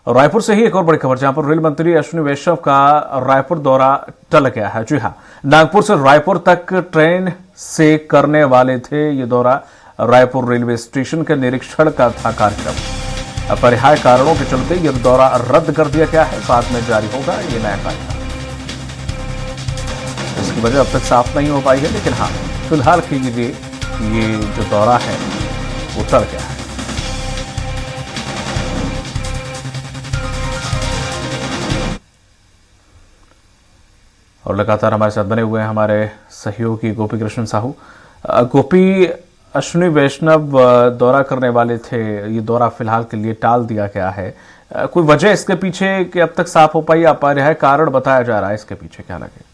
रायपुर से ही एक और बड़ी खबर, जहां पर रेल मंत्री अश्विनी वैष्णव का रायपुर दौरा टल गया है। जी हां, नागपुर से रायपुर तक ट्रेन से करने वाले थे ये दौरा। रायपुर रेलवे स्टेशन के निरीक्षण का था कार्यक्रम। अपरिहार्य कारणों के चलते यह दौरा रद्द कर दिया गया है। बाद में जारी होगा ये नया कार्यक्रम। इसकी वजह अब तक साफ नहीं हो पाई है, लेकिन हाँ, फिलहाल के लिए ये जो दौरा है वो टल गया है। और लगातार हमारे साथ बने हुए हैं हमारे सहयोगी गोपी कृष्ण साहू। गोपी, अश्विनी वैष्णव दौरा करने वाले थे, ये दौरा फिलहाल के लिए टाल दिया गया है। कोई वजह इसके पीछे कि अब तक साफ हो पाई? अपरिहार्य कारण बताया जा रहा है, इसके पीछे क्या लगे?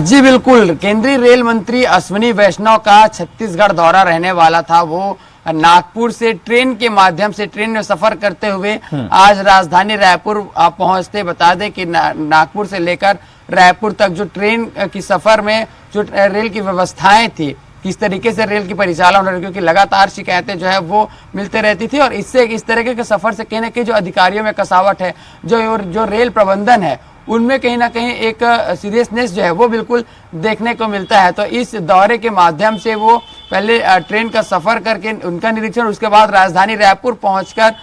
जी बिल्कुल, केंद्रीय रेल मंत्री अश्विनी वैष्णव का छत्तीसगढ़ दौरा रहने वाला था। वो नागपुर से ट्रेन के माध्यम से ट्रेन में सफर करते हुए आज राजधानी रायपुर पहुंचते। बता दें कि नागपुर से लेकर रायपुर तक जो ट्रेन की सफर में जो रेल की व्यवस्थाएं थी, किस तरीके से रेल की परिचालन हो रही, क्योंकि लगातार शिकायतें जो है वो मिलते रहती थी। और इससे इस तरह के सफर से कहीं ना कहीं जो अधिकारियों में कसावट है, जो रेल प्रबंधन है, उनमें कहीं ना कहीं एक सीरियसनेस जो है वो बिल्कुल देखने को मिलता है। तो इस दौरे के माध्यम से वो पहले ट्रेन का सफर करके उनका निरीक्षण, उसके बाद राजधानी रायपुर पहुंचकर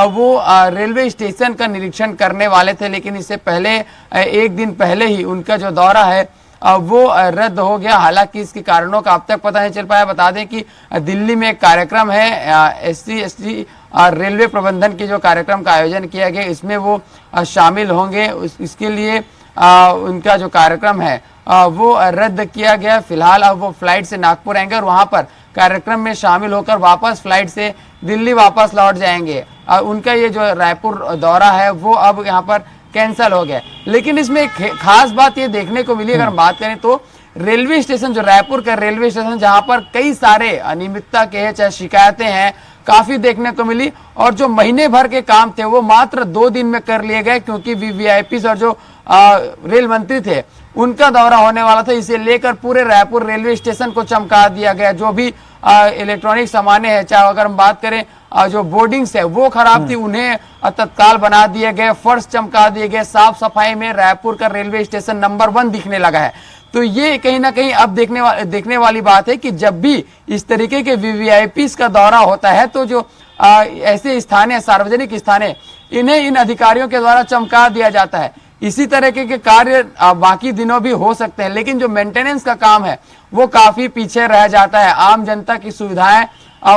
वो रेलवे स्टेशन का निरीक्षण करने वाले थे। लेकिन इससे पहले एक दिन पहले ही उनका जो दौरा है वो रद्द हो गया। हालांकि इसके कारणों का अब तक पता नहीं चल पाया। बता दें कि दिल्ली में एक कार्यक्रम है, SC/ST रेलवे प्रबंधन के जो कार्यक्रम का आयोजन किया गया, इसमें वो शामिल होंगे। इसके लिए उनका जो कार्यक्रम है वो रद्द किया गया। फिलहाल अब वो फ्लाइट से नागपुर आएंगे और वहां पर कार्यक्रम में शामिल होकर वापस फ्लाइट से दिल्ली वापस लौट जाएंगे। उनका ये जो रायपुर दौरा है वो अब यहाँ पर कैंसल हो गया। लेकिन इसमें एक खास बात ये देखने को मिली, अगर हम बात करें तो रेलवे स्टेशन, जो रायपुर का रेलवे स्टेशन, जहां पर कई सारे अनियमितता के हैं, चाहे शिकायतें हैं, काफी देखने को मिली। और जो महीने भर के काम थे वो मात्र 2 दिन में कर लिए गए, क्योंकि VVIPs और जो रेल मंत्री थे उनका दौरा होने वाला था। इसे लेकर पूरे रायपुर रेलवे स्टेशन को चमका दिया गया। जो भी इलेक्ट्रॉनिक सामानें हैं, चाहे अगर हम बात करें जो बोर्डिंग्स है वो खराब थी, उन्हें तत्काल बना दिए गए, फर्श चमका दिए गए। साफ सफाई में रायपुर का रेलवे स्टेशन नंबर 1 दिखने लगा है। तो ये कहीं ना कहीं अब देखने वाली बात है कि जब भी इस तरीके के VVIPs का दौरा होता है तो जो ऐसे स्थान है, सार्वजनिक स्थान है, इन्हें इन अधिकारियों के द्वारा चमका दिया जाता है। इसी तरह के कार्य बाकी दिनों भी हो सकते हैं, लेकिन जो मेंटेनेंस का काम है वो काफी पीछे रह जाता है। आम जनता की सुविधाएं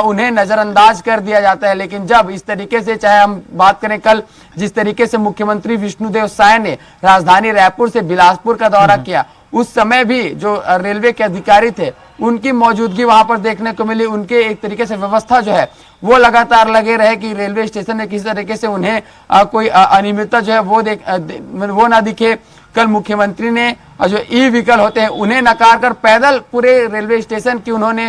उन्हें नजरअंदाज कर दिया जाता है। लेकिन जब इस तरीके से, चाहे हम बात करें कल जिस तरीके से मुख्यमंत्री विष्णुदेव साय ने राजधानी रायपुर से बिलासपुर का दौरा किया, उस समय भी जो रेलवे के अधिकारी थे उनकी मौजूदगी वहां पर देखने को मिली। उनके एक तरीके से व्यवस्था जो है वो लगातार लगे रहे कि रेलवे स्टेशन में किसी तरीके से उन्हें कोई अनियमितता जो है वो ना दिखे। कल मुख्यमंत्री ने जो ई-व्हीकल होते हैं उन्हें नकार कर पैदल पूरे रेलवे स्टेशन की उन्होंने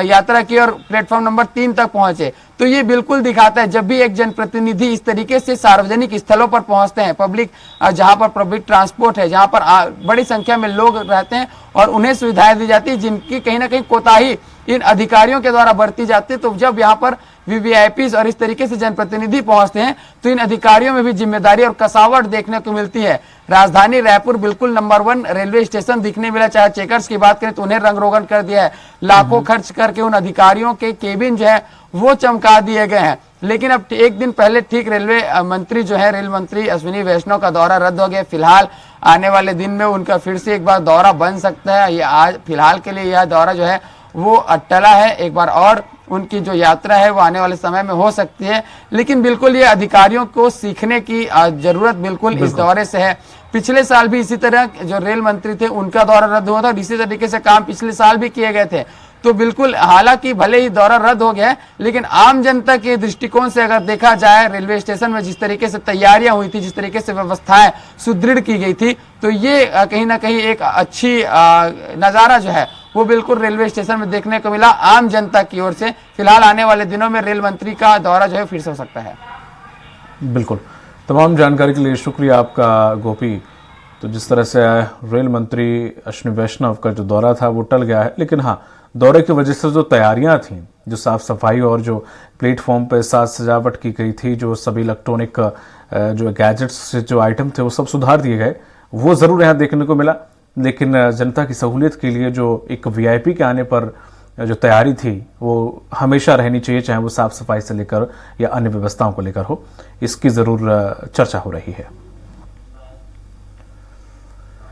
यात्रा की और प्लेटफॉर्म नंबर 3 तक पहुंचे। तो ये बिल्कुल दिखाता है, जब भी एक जनप्रतिनिधि इस तरीके से सार्वजनिक स्थलों पर पहुंचते हैं, पब्लिक जहां पर पब्लिक ट्रांसपोर्ट है, जहां पर बड़ी संख्या में लोग रहते हैं और उन्हें सुविधाएं दी जाती है, जिनकी कहीं ना कहीं कोताही इन अधिकारियों के द्वारा बरती जाती है। तो जब यहाँ पर VVIPs और इस तरीके से जनप्रतिनिधि पहुंचते हैं तो इन अधिकारियों में भी जिम्मेदारी और कसावट देखने को मिलती है। राजधानी रायपुर बिल्कुल नंबर 1 रेलवे स्टेशन दिखने मिला। चाहे चेकर्स की बात करें तो उन्हें रंग रोगन कर दिया है, लाखों खर्च करके उन अधिकारियों के केबिन जो है वो चमका दिए गए हैं। लेकिन अब एक दिन पहले ठीक रेलवे मंत्री जो है, रेल मंत्री अश्विनी वैष्णव का दौरा रद्द हो गया। फिलहाल आने वाले दिन में उनका फिर से एक बार दौरा बन सकता है। ये आज फिलहाल के लिए यह दौरा जो है वो टला है। एक बार और उनकी जो यात्रा है वो आने वाले समय में हो सकती है। लेकिन बिल्कुल ये अधिकारियों को सीखने की जरूरत बिल्कुल इस दौरे से है। पिछले साल भी इसी तरह जो रेल मंत्री थे उनका दौरा रद्द हुआ था और इसी तरीके से काम पिछले साल भी किए गए थे। तो बिल्कुल, हालांकि भले ही दौरा रद्द हो गया है, लेकिन आम जनता के दृष्टिकोण से अगर देखा जाए, रेलवे स्टेशन में जिस तरीके से तैयारियां हुई थी, जिस तरीके से व्यवस्थाएं सुदृढ़ की गई थी, तो ये कहीं ना कहीं एक अच्छी नजारा जो है वो बिल्कुल रेलवे स्टेशन में देखने को मिला आम जनता की ओर से। फिलहाल आने वाले दिनों में रेल मंत्री का दौरा जो है फिर से हो सकता है। बिल्कुल, तमाम जानकारी के लिए शुक्रिया आपका गोपी। तो जिस तरह से रेल मंत्री अश्विनी वैष्णव का जो दौरा था वो टल गया है, लेकिन हाँ, दौरे की वजह से जो तैयारियां थी जो साफ सफाई और जो प्लेटफॉर्म पर साज सजावट की गई थी, जो सभी इलेक्ट्रॉनिक जो गैजेट्स जो आइटम थे वो सब सुधार दिए गए, वो ज़रूर यहाँ देखने को मिला। लेकिन जनता की सहूलियत के लिए जो एक वीआईपी के आने पर जो तैयारी थी वो हमेशा रहनी चाहिए, चाहे वो साफ सफाई से लेकर या अन्य व्यवस्थाओं को लेकर हो। इसकी ज़रूर चर्चा हो रही है।